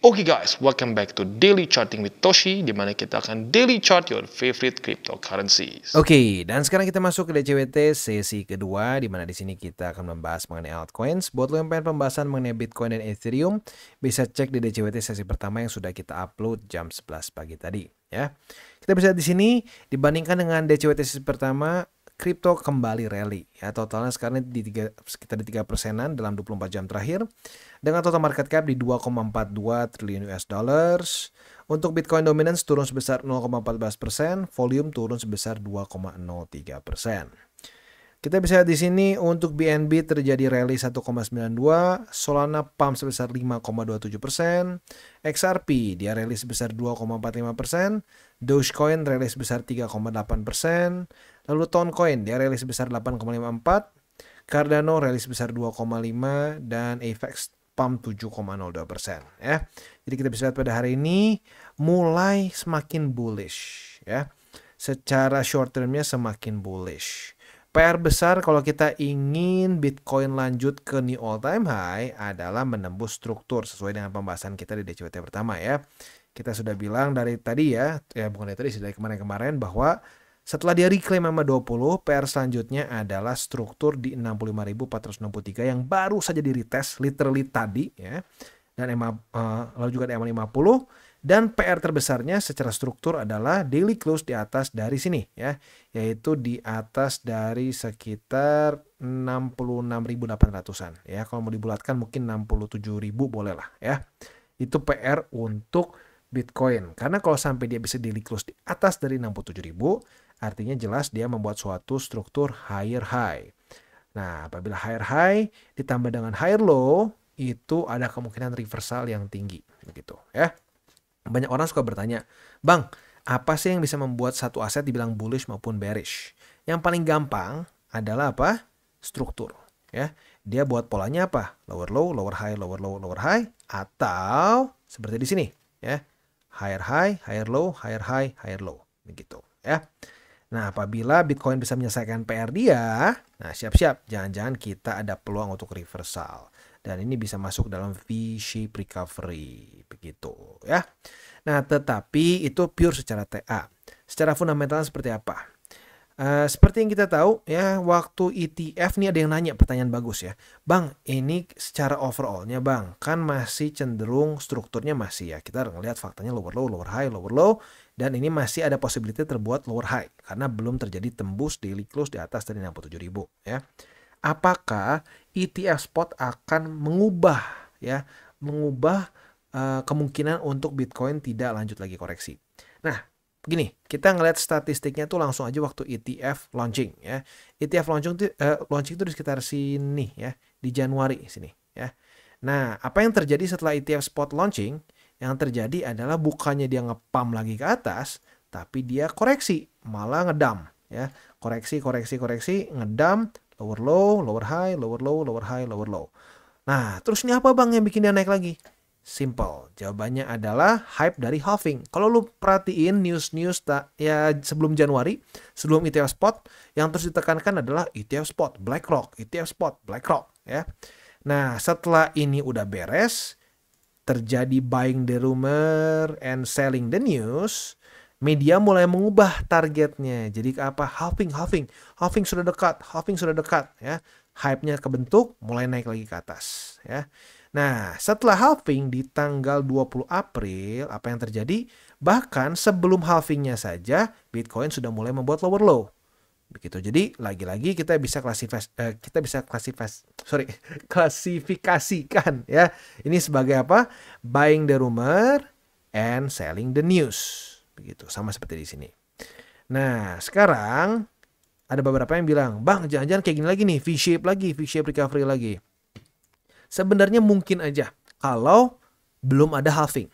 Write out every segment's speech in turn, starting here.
Oke guys, welcome back to Daily Charting with Toshi, di mana kita akan daily chart your favorite cryptocurrencies. Oke, dan sekarang kita masuk ke DCWT sesi kedua, di mana di sini kita akan membahas mengenai altcoins. Buat lo yang pengen pembahasan mengenai Bitcoin dan Ethereum, bisa cek di DCWT sesi pertama yang sudah kita upload jam 11 pagi tadi, ya. Kita bisa lihat di sini dibandingkan dengan DCWT sesi pertama, kripto kembali rally, ya. Totalnya sekarang sekitar di 3%-an dalam 24 jam terakhir, dengan total market cap di 2,42 triliun US dollars. Untuk Bitcoin dominance turun sebesar 0,14%, volume turun sebesar 2,03%. Kita bisa lihat di sini untuk BNB terjadi rally 1,92, Solana pump sebesar 5,27%, XRP dia rally sebesar 2,45%, Dogecoin rally sebesar 3,8%, lalu Toncoin dia rally sebesar 8,54%, Cardano rally sebesar 2,5%, dan AVAX pump 7,02%, ya. Jadi kita bisa lihat pada hari ini mulai semakin bullish, ya. Secara short termnya semakin bullish. PR besar kalau kita ingin Bitcoin lanjut ke new all time high adalah menembus struktur sesuai dengan pembahasan kita di DCWT pertama, ya. Kita sudah bilang dari tadi bukan dari tadi sih, dari kemarin-kemarin bahwa setelah dia reclaim sama 20, PR selanjutnya adalah struktur di 65.463 yang baru saja di retest literally tadi, ya. Dan lalu juga di MA50, dan PR terbesarnya secara struktur adalah daily close di atas dari sini, ya, yaitu di atas dari sekitar 66.800-an, ya. Kalau mau dibulatkan mungkin 67.000 boleh lah, ya. Itu PR untuk Bitcoin, karena kalau sampai dia bisa daily close di atas dari 67.000, artinya jelas dia membuat suatu struktur higher high. Nah, apabila higher high ditambah dengan higher low, itu ada kemungkinan reversal yang tinggi, begitu, ya. Banyak orang suka bertanya, Bang, apa sih yang bisa membuat satu aset dibilang bullish maupun bearish? Yang paling gampang adalah apa? Struktur, ya. Dia buat polanya apa? Lower low, lower high, lower low, lower high, atau seperti di sini, ya. Higher low, higher high, higher low, begitu, ya. Nah, apabila Bitcoin bisa menyelesaikan PR dia, nah siap-siap, jangan-jangan kita ada peluang untuk reversal. Dan ini bisa masuk dalam V-shape recovery, begitu, ya. Nah, tetapi itu pure secara TA. Secara fundamental seperti apa? Seperti yang kita tahu, ya, waktu ETF nih ada yang nanya pertanyaan bagus, ya. Bang, ini secara overallnya, Bang, kan masih cenderung strukturnya masih, ya. Kita ngelihat faktanya lower low, lower high, lower low. Dan ini masih ada possibility terbuat lower high karena belum terjadi tembus daily close di atas dari 67.000, ya. Apakah ETF spot akan mengubah kemungkinan untuk Bitcoin tidak lanjut lagi koreksi? Nah, begini, kita ngelihat statistiknya tuh langsung aja waktu ETF launching, ya. ETF launching itu di sekitar sini, ya, di Januari sini, ya. Nah, apa yang terjadi setelah ETF spot launching? Yang terjadi adalah bukannya dia nge-pump lagi ke atas, tapi dia koreksi, malah ngedump, ya. Koreksi, ngedump, lower low, lower high, lower low, lower high, lower low. Nah, terus ini apa Bang yang bikin dia naik lagi? Simple, jawabannya adalah hype dari halving. Kalau lu perhatiin news ya sebelum Januari, sebelum ETF spot, yang terus ditekankan adalah ETF spot, BlackRock, ETF spot, BlackRock, ya. Nah, setelah ini udah beres, terjadi buying the rumor and selling the news, media mulai mengubah targetnya. Jadi apa? Halving sudah dekat, ya. Hype-nya kebentuk, mulai naik lagi ke atas, ya. Nah, setelah halving di tanggal 20 April, apa yang terjadi? Bahkan sebelum halvingnya saja, Bitcoin sudah mulai membuat lower low. Begitu. Jadi lagi-lagi kita bisa klasifikasikan, ya. Ini sebagai apa? Buying the rumor and selling the news. Begitu, sama seperti di sini. Nah, sekarang ada beberapa yang bilang, Bang, jangan-jangan kayak gini lagi nih, V-shape recovery lagi. Sebenarnya mungkin aja kalau belum ada halving,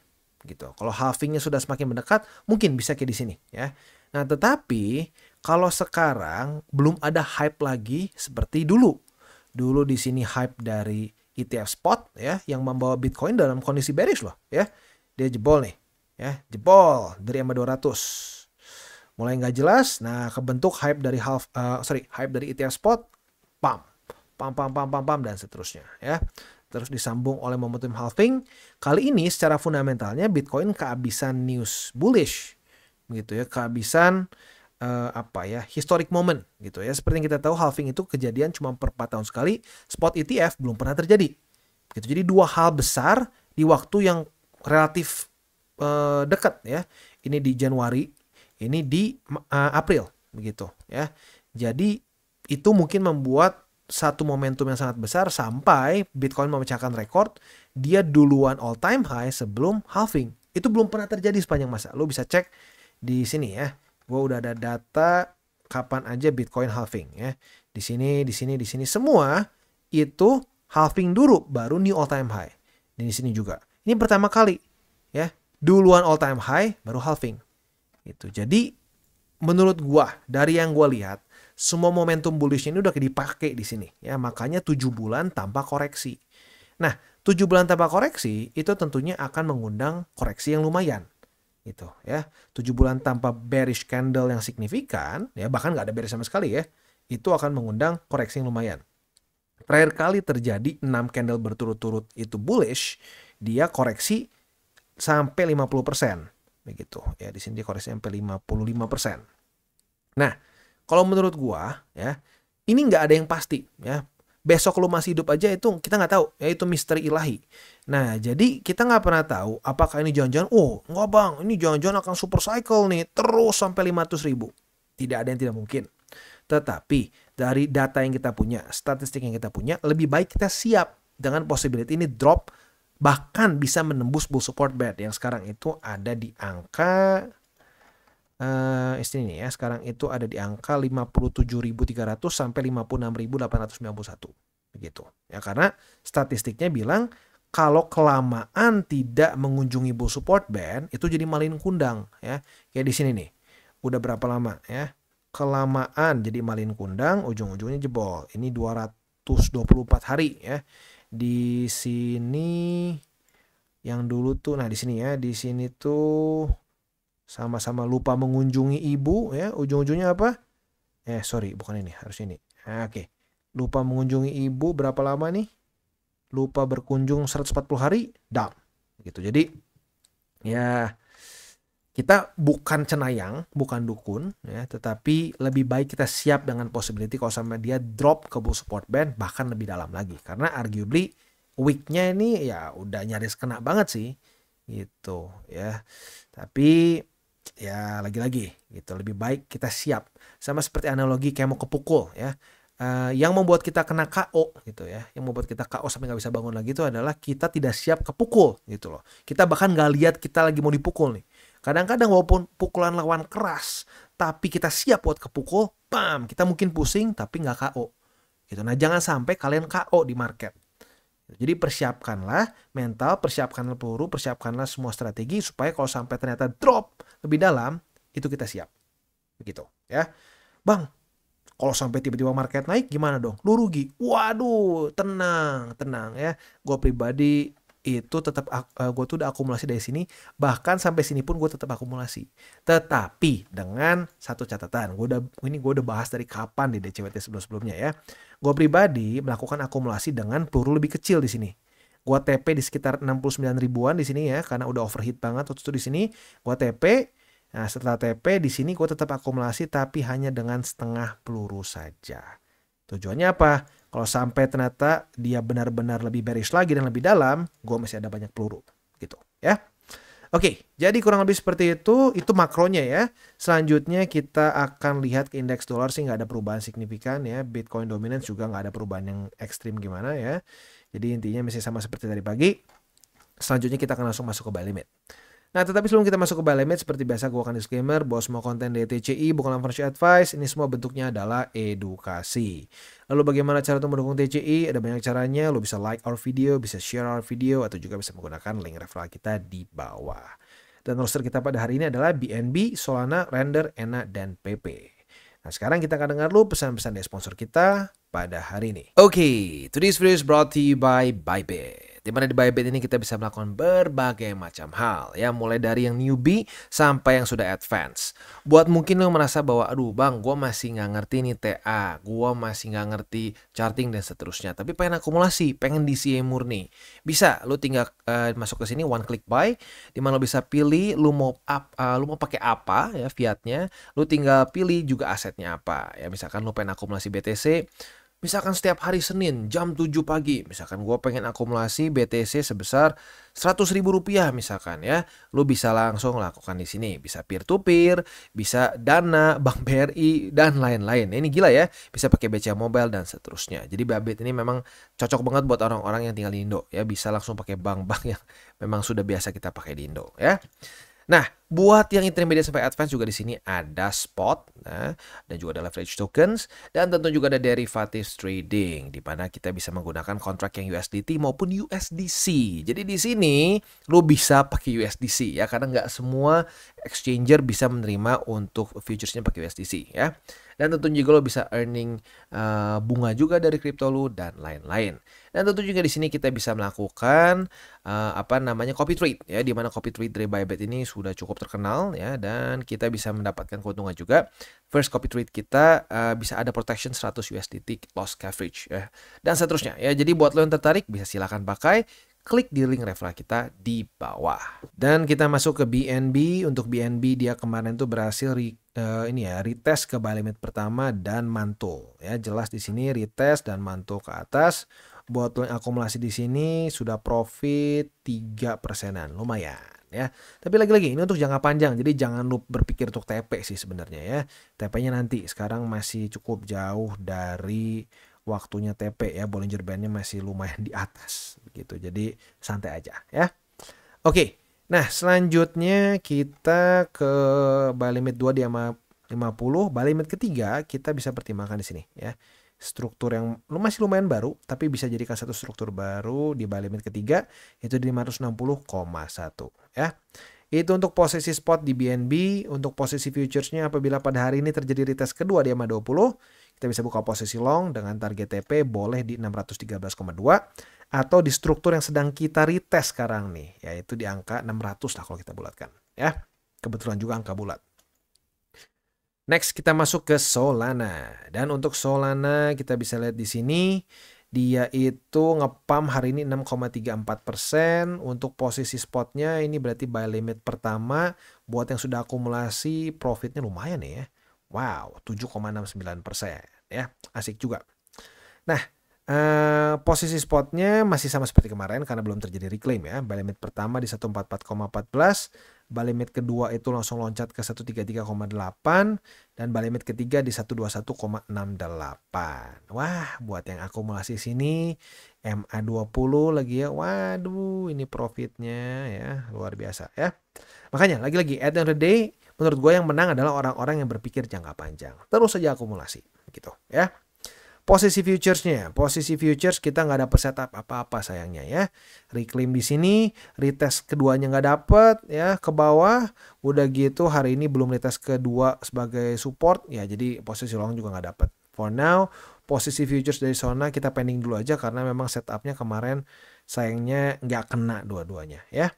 gitu. Kalau halvingnya sudah semakin mendekat, mungkin bisa kayak di sini, ya. Nah, tetapi kalau sekarang belum ada hype lagi seperti dulu. Dulu di sini hype dari ETF spot, ya, yang membawa Bitcoin dalam kondisi bearish loh, ya. Dia jebol nih, ya, jebol dari MA200. Mulai nggak jelas. Nah, kebentuk hype dari hype dari ETF spot, pam dan seterusnya, ya. terus disambung oleh momentum halving. Kali ini secara fundamentalnya Bitcoin kehabisan news bullish, gitu ya, kehabisan historic moment gitu ya. Seperti yang kita tahu halving itu kejadian cuma per 4 tahun sekali, spot ETF belum pernah terjadi. Gitu. Jadi dua hal besar di waktu yang relatif dekat ya. Ini di Januari, ini di April begitu ya. Jadi itu mungkin membuat satu momentum yang sangat besar sampai Bitcoin memecahkan rekor, dia duluan all time high sebelum halving. Itu belum pernah terjadi sepanjang masa. Lo bisa cek di sini ya. Gue udah ada data kapan aja Bitcoin halving ya. Di sini semua itu halving dulu baru new all time high. Dan di sini juga. Ini pertama kali ya. Duluan all time high baru halving. Itu. Jadi menurut gua dari yang gua lihat semua momentum bullish ini udah dipakai di sini ya, makanya 7 bulan tanpa koreksi. Nah, 7 bulan tanpa koreksi itu tentunya akan mengundang koreksi yang lumayan. Gitu ya. 7 bulan tanpa bearish candle yang signifikan ya, bahkan nggak ada bearish sama sekali ya. Itu akan mengundang koreksi yang lumayan. Terakhir kali terjadi 6 candle berturut-turut itu bullish, dia koreksi sampai 50%. Begitu ya, di sini dia koreksi sampai 55%. Nah, kalau menurut gua ya, ini nggak ada yang pasti ya. Besok lu masih hidup aja itu kita nggak tahu ya, itu misteri ilahi. Nah, jadi kita nggak pernah tahu apakah ini jangan-jangan nggak bang, ini jangan-jangan akan super cycle nih terus sampai 500.000. Tidak ada yang tidak mungkin. Tetapi dari data yang kita punya, statistik yang kita punya, lebih baik kita siap dengan possibility ini drop bahkan bisa menembus bull support band yang sekarang itu ada di angka ini ya, sekarang itu ada di angka 57.300 sampai 56.891 begitu ya, karena statistiknya bilang kalau kelamaan tidak mengunjungi bull support band itu jadi malin kundang ya. Kayak di sini nih udah berapa lama ya kelamaan jadi malin kundang, ujung-ujungnya jebol. Ini 224 hari ya. Di sini yang dulu tuh, nah di sini ya, di sini tuh sama-sama lupa mengunjungi ibu ya, ujung-ujungnya apa? Sorry, bukan ini, harus ini. Oke. Lupa mengunjungi ibu berapa lama nih? Lupa berkunjung 140 hari, down. Gitu. Jadi ya kita bukan cenayang, bukan dukun ya, tetapi lebih baik kita siap dengan possibility kalau sampai dia drop ke bull support band bahkan lebih dalam lagi. Karena arguably week-nya ini ya udah nyaris kena banget sih. Gitu ya. Tapi ya lagi-lagi gitu, lebih baik kita siap. Sama seperti analogi kayak mau kepukul ya. Yang membuat kita kena KO gitu ya, yang membuat kita KO sampai nggak bisa bangun lagi itu adalah kita tidak siap kepukul gitu loh. Kita bahkan nggak lihat kita lagi mau dipukul nih. Kadang-kadang walaupun pukulan lawan keras, tapi kita siap buat kepukul, bam, kita mungkin pusing tapi nggak KO. Gitu. Nah jangan sampai kalian KO di market. Jadi persiapkanlah mental, persiapkanlah peluru, persiapkanlah semua strategi supaya kalau sampai ternyata drop lebih dalam, itu kita siap. Begitu ya. Bang, kalau sampai tiba-tiba market naik gimana dong? Lu rugi. Waduh, tenang ya. Gue pribadi itu tetap gue tuh udah akumulasi dari sini, bahkan sampai sini pun gue tetap akumulasi. Tetapi dengan satu catatan, gue udah bahas dari kapan di DCWT sebelumnya ya. Gue pribadi melakukan akumulasi dengan peluru lebih kecil di sini. Gue TP di sekitar 69 ribuan di sini ya, karena udah overheat banget waktu itu di sini. Gue TP. Nah, setelah TP di sini gue tetap akumulasi tapi hanya dengan setengah peluru saja. Tujuannya apa? Kalau sampai ternyata dia benar-benar lebih bearish lagi dan lebih dalam, gue masih ada banyak peluru gitu ya. Oke, jadi kurang lebih seperti itu makronya ya. Selanjutnya kita akan lihat ke indeks dolar sih nggak ada perubahan signifikan ya. Bitcoin dominance juga nggak ada perubahan yang ekstrim gimana ya. Jadi intinya masih sama seperti tadi pagi. Selanjutnya kita akan langsung masuk ke buy limit. Nah, tetapi sebelum kita masuk ke buy limit, seperti biasa gue akan disclaimer bahwa semua konten dari TCI bukanlah financial advice, ini semua bentuknya adalah edukasi. Lalu bagaimana cara untuk mendukung TCI? Ada banyak caranya, lo bisa like our video, bisa share our video, atau juga bisa menggunakan link referral kita di bawah. Dan roster kita pada hari ini adalah BNB, Solana, Render, ENA, dan PP. Nah, sekarang kita akan dengar dulu pesan-pesan dari sponsor kita pada hari ini. Oke, today's video is brought to you by Bybit. Dimana di Bybit ini kita bisa melakukan berbagai macam hal ya, mulai dari yang newbie sampai yang sudah advance. Buat mungkin lo merasa bahwa aduh bang, gue masih nggak ngerti nih TA, gue masih nggak ngerti charting dan seterusnya, tapi pengen akumulasi, pengen DCA murni, bisa lo tinggal masuk ke sini one click buy, dimana lo bisa pilih lo mau pakai apa ya fiatnya, lo tinggal pilih juga asetnya apa ya. Misalkan lo pengen akumulasi BTC, misalkan setiap hari Senin jam 7 pagi, misalkan gue pengen akumulasi BTC sebesar 100.000 rupiah misalkan ya, lu bisa langsung lakukan di sini. Bisa peer to peer, bisa Dana, Bank BRI dan lain-lain. Ini gila ya, bisa pakai BCA Mobile dan seterusnya. Jadi Bybit ini memang cocok banget buat orang-orang yang tinggal di Indo ya, bisa langsung pakai bank-bank yang memang sudah biasa kita pakai di Indo ya. Nah, buat yang intermediate sampai advance juga di sini ada spot, nah, dan juga ada leverage tokens, dan tentu juga ada derivatives trading, di mana kita bisa menggunakan kontrak yang USDT maupun USDC. Jadi di sini lo bisa pakai USDC ya, karena nggak semua exchanger bisa menerima untuk futuresnya pakai USDC ya. Dan tentu juga lo bisa earning bunga juga dari kripto lo dan lain-lain. Dan tentu juga di sini kita bisa melakukan copy trade ya, di mana copy trade dari Bybit ini sudah cukup terkenal ya, dan kita bisa mendapatkan keuntungan juga. First copy trade kita bisa ada protection 100 USDT loss coverage ya, dan seterusnya ya. Jadi buat lo yang tertarik bisa silakan pakai, klik di link referral kita di bawah. Dan kita masuk ke BNB. Untuk BNB dia kemarin tuh berhasil retest ke buy limit pertama dan mantul ya. Jelas di sini retest dan mantul ke atas. Buat lo yang akumulasi di sini sudah profit 3%-an, lumayan ya. Tapi lagi-lagi ini untuk jangka panjang, jadi jangan lu berpikir untuk TP sih sebenarnya ya. TP-nya nanti, sekarang masih cukup jauh dari waktunya TP ya, Bollinger Band-nya masih lumayan di atas begitu. Jadi santai aja ya. Oke. Nah, selanjutnya kita ke buy limit 2 di 50, buy limit ketiga kita bisa pertimbangkan di sini ya. Struktur yang masih lumayan baru, tapi bisa jadikan satu struktur baru di buy limit ketiga, itu di 560,1 ya. Itu untuk posisi spot di BNB. Untuk posisi futuresnya, apabila pada hari ini terjadi retest kedua di EMA 20, kita bisa buka posisi long dengan target TP boleh di 613,2 atau di struktur yang sedang kita retest sekarang nih, yaitu di angka 600 lah kalau kita bulatkan ya. Kebetulan juga angka bulat. Next kita masuk ke Solana, dan untuk Solana kita bisa lihat di sini dia itu ngepam hari ini 6,34%. Untuk posisi spotnya ini berarti buy limit pertama. Buat yang sudah akumulasi profitnya lumayan ya. Wow, 7,69% ya, asik juga. Nah, posisi spotnya masih sama seperti kemarin karena belum terjadi reclaim ya. Buy limit pertama di 144,14. Buy limit kedua itu langsung loncat ke 133,8 dan buy limit ketiga di 121,68. Wah, buat yang akumulasi sini MA20 lagi ya. Waduh, ini profitnya ya luar biasa ya. Makanya lagi-lagi at the end of the day, menurut gue yang menang adalah orang-orang yang berpikir jangka panjang. Terus saja akumulasi gitu ya. Posisi futures kita nggak dapet setup apa-apa sayangnya ya. Reclaim di sini, retest keduanya nggak dapet ya, ke bawah. Udah gitu hari ini belum retest kedua sebagai support ya, jadi posisi long juga nggak dapet. For now, posisi futures dari Solana kita pending dulu aja karena memang setupnya kemarin sayangnya nggak kena dua-duanya ya.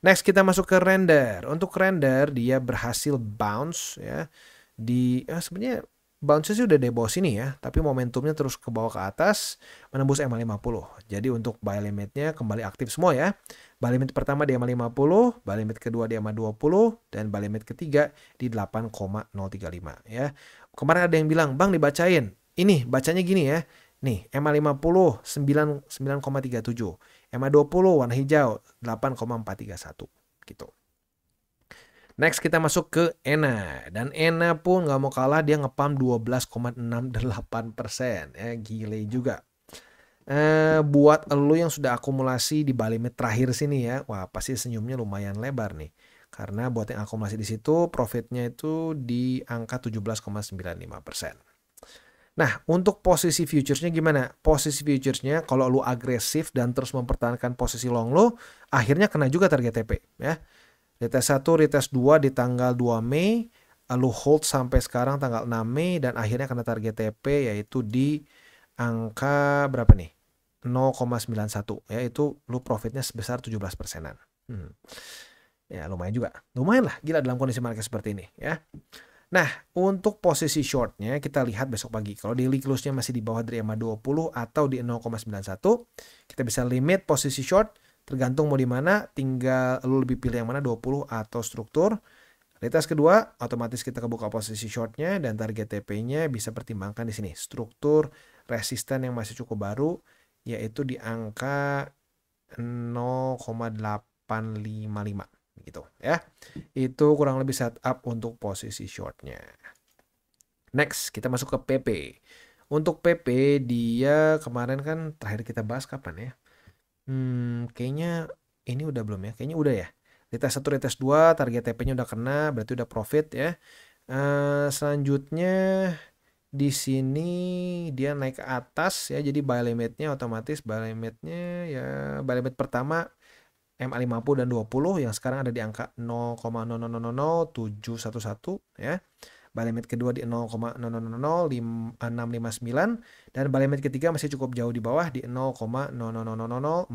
Next kita masuk ke render. Untuk render dia berhasil bounce ya di sebenarnya bounce sih udah di bawah sini ya, tapi momentumnya terus ke bawah ke atas menembus EMA50. Jadi untuk buy limitnya kembali aktif semua ya. Buy limit pertama di EMA50, buy limit kedua di EMA20, dan buy limit ketiga di 8,035 ya. Kemarin ada yang bilang, "Bang dibacain." Ini bacanya gini ya. Nih, EMA50 9,37, EMA20 warna hijau 8,431 gitu. Next kita masuk ke ENA, dan ENA pun nggak mau kalah, dia ngepam 12,68% ya, gile juga. Buat lo yang sudah akumulasi di buy limit terakhir sini ya, wah pasti senyumnya lumayan lebar nih, karena buat yang akumulasi di situ profitnya itu di angka 17,95%. Nah, untuk posisi futuresnya gimana? Posisi futuresnya kalau lo agresif dan terus mempertahankan posisi long lo, akhirnya kena juga target TP ya. Retest 1, retest 2 di tanggal 2 Mei, lalu hold sampai sekarang tanggal 6 Mei, dan akhirnya kena target TP yaitu di angka berapa nih? 0,91 ya, itu lu profitnya sebesar 17%-an. Ya lumayan juga. Lumayan lah, gila dalam kondisi market seperti ini ya. Nah, untuk posisi shortnya kita lihat besok pagi. Kalau daily close-nya masih di bawah dari EMA 20 atau di 0,91, kita bisa limit posisi short, tergantung mau di mana, tinggal lu lebih pilih yang mana, 20 atau struktur. Retest kedua, otomatis kita kebuka posisi shortnya dan target TP-nya bisa pertimbangkan di sini. Struktur resisten yang masih cukup baru, yaitu di angka 0,855 gitu ya. Itu kurang lebih setup untuk posisi shortnya. Next, kita masuk ke PP. Untuk PP dia kemarin kan terakhir kita bahas kapan ya? Kayaknya ini udah belum ya? Kayaknya udah ya. Retest 1, retest 2, target TP-nya udah kena, berarti udah profit ya. Selanjutnya di sini dia naik ke atas ya, jadi buy limitnya otomatis buy limit pertama MA50 dan 20 yang sekarang ada di angka 0,000711 ya. Buy limit kedua di 0,000659 dan buy limit ketiga masih cukup jauh di bawah di 0,000490.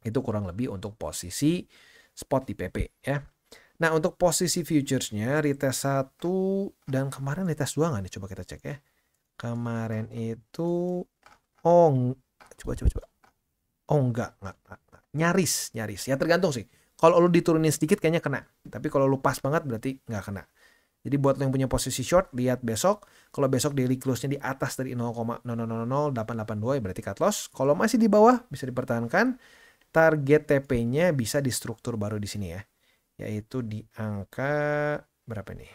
Itu kurang lebih untuk posisi spot di PP ya. Nah, untuk posisi futuresnya retest 1 dan kemarin retest 2 nggak nih? Coba kita cek ya. Kemarin itu coba. Oh enggak. Nyaris. Ya tergantung sih. Kalau lu diturunin sedikit kayaknya kena. Tapi kalau lu pas banget berarti nggak kena. Jadi buat lo yang punya posisi short, lihat besok. Kalau besok daily close-nya di atas dari 0,000882 ya berarti cut loss. Kalau masih di bawah bisa dipertahankan. Target TP-nya bisa di struktur baru di sini ya. Yaitu di angka berapa nih?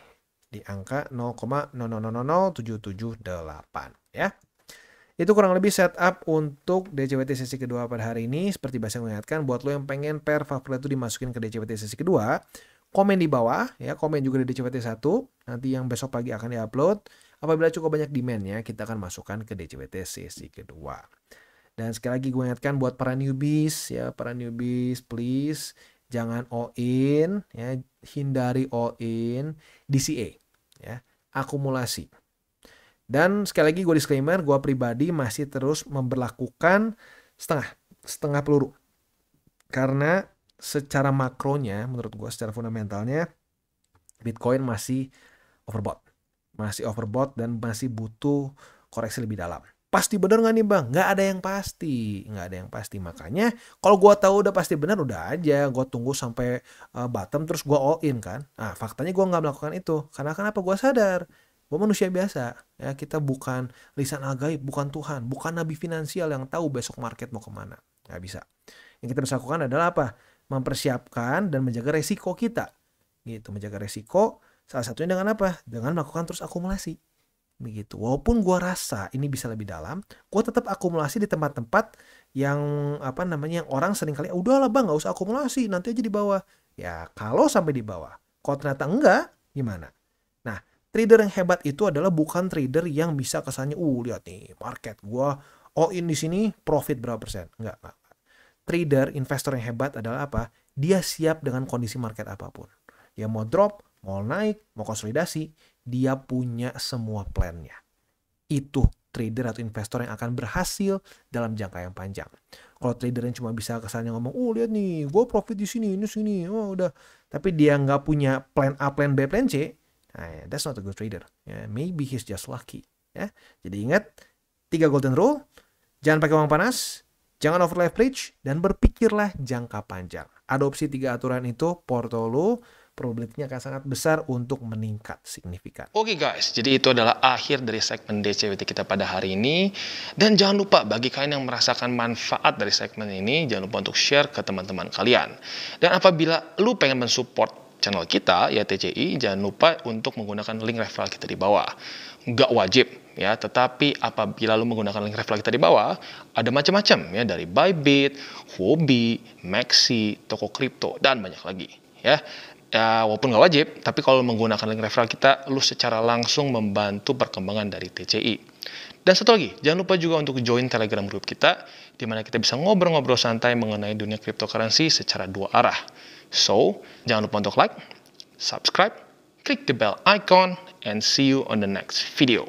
Di angka 0,000778 ya. Itu kurang lebih setup untuk DCWT sesi kedua pada hari ini. Seperti biasa mengingatkan, buat lo yang pengen pair favorit itu dimasukin ke DCWT sesi kedua, komen di bawah ya, komen juga di DCWT 1. Nanti yang besok pagi akan diupload. Apabila cukup banyak demand-nya, kita akan masukkan ke DCWT sesi kedua. Dan sekali lagi gue ingatkan buat para newbies ya, please jangan all in ya, hindari all in DCA ya, akumulasi. Dan sekali lagi gue disclaimer, gue pribadi masih terus memberlakukan setengah peluru. Karena secara makronya menurut gue, secara fundamentalnya Bitcoin masih overbought dan masih butuh koreksi lebih dalam. Pasti benar nggak nih bang? Nggak ada yang pasti. Makanya kalau gue tahu udah pasti benar, udah aja gue tunggu sampai bottom terus gue all in kan. Nah faktanya gue nggak melakukan itu. Karena kenapa? Gue sadar gue manusia biasa ya, kita bukan lisan al-gaib, bukan Tuhan, bukan nabi finansial yang tahu besok market mau kemana. Nggak bisa. Yang kita bisa lakukan adalah apa? Mempersiapkan dan menjaga resiko kita. Gitu, menjaga resiko salah satunya dengan apa? Dengan melakukan terus akumulasi. Begitu. Walaupun gue rasa ini bisa lebih dalam, gue tetap akumulasi di tempat-tempat yang yang orang sering kali, udahlah bang, nggak usah akumulasi, nanti aja di bawah. Ya kalau sampai di bawah, kalau ternyata enggak, gimana? Nah, trader yang hebat itu adalah bukan trader yang bisa kesannya, lihat nih market gue all in di sini, profit berapa persen? Enggak. Trader, investor yang hebat adalah apa? Dia siap dengan kondisi market apapun. Ya mau drop, mau naik, mau konsolidasi, dia punya semua plannya. Itu trader atau investor yang akan berhasil dalam jangka yang panjang. Kalau trader yang cuma bisa kesannya ngomong, lihat nih, gue profit di sini, ini sini, udah. Tapi dia nggak punya plan A, plan B, plan C, nah, that's not a good trader. Maybe he's just lucky. Ya. Jadi ingat, 3 golden rule, jangan pakai uang panas, jangan over leverage, dan berpikirlah jangka panjang. Adopsi 3 aturan itu, portfolio probabilitasnya akan sangat besar untuk meningkat signifikan. Oke guys, jadi itu adalah akhir dari segmen DCWT kita pada hari ini. Dan jangan lupa bagi kalian yang merasakan manfaat dari segmen ini, jangan lupa untuk share ke teman-teman kalian. Dan apabila lu pengen mensupport channel kita, ya TCI, jangan lupa untuk menggunakan link referral kita di bawah. Nggak wajib ya, tetapi apabila lu menggunakan link referral kita di bawah, ada macam-macam ya, dari Bybit, Huobi, Maxi, toko kripto, dan banyak lagi ya. Ya, walaupun nggak wajib, tapi kalau menggunakan link referral kita, lu secara langsung membantu perkembangan dari TCI. Dan satu lagi, jangan lupa juga untuk join Telegram group kita, di mana kita bisa ngobrol-ngobrol santai mengenai dunia cryptocurrency secara 2 arah. So, jangan lupa untuk like, subscribe, klik the bell icon, and see you on the next video.